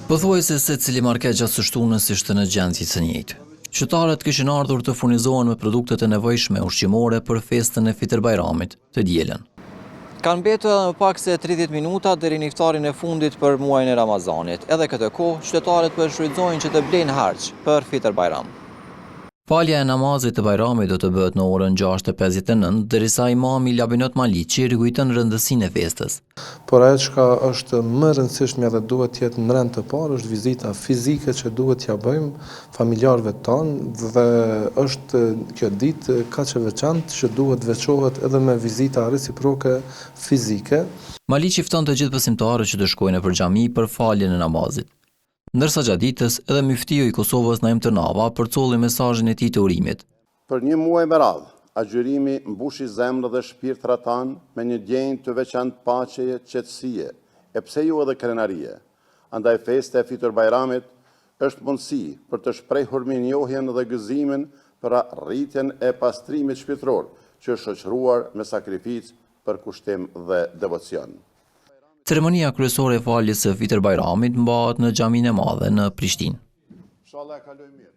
Pothuajse secili market gjatë së shtunës ishte në gjendje të njëjtë. Qytetarët kishin ardhur të furnizohen me produktet e nevojshme ushqimore për festën e Fitër Bajramit të dielën. Kanë mbetur më pak se 30 minuta deri në iftarin e fundit për muajin e Ramazanit. Edhe këtë kohë, qytetarët po shfrytëzojnë që të blejnë harç për Fitër Bajram. Falja e namazit të Bajramit do të bëhet në orën 6:59, derisa imami Labinot Maliqi rikujton rëndësinë e festës. Por ajo që është më rëndësishme dhe duhet të jetë në rend të parë është vizita fizike që duhet t'ja bëjmë familjarëve tonë dhe është kjo ditë kaq e veçantë që duhet veçohet edhe me vizita reciproke fizike. Maliqi fton të gjithë besimtarët që të shkojnë nëpër xhami për faljen e namazit. Ndërsa gjatë ditës edhe myftiu i Kosovës Naim Tërnava përcolli mesazhin e tij të urimit. Për një muaj me radhë, agjërimi mbushi zemrën dhe shpirtrat tanë me një ndjenjë të veçantë paqeje, qetësie, e pse jo edhe krenarie. Andaj festa e Fitër Bajramit është mundësi për të shprehur mirënjohjen dhe gëzimin për arritjen e pastrimit shpirtëror, që është shoqëruar me sakrificë për kushtim dhe devocion. Ceremonia kryesore e faljes së Fitër Bajramit mbahet në xhaminë e madhe në Prishtinë. Inshallah kaloj mirë.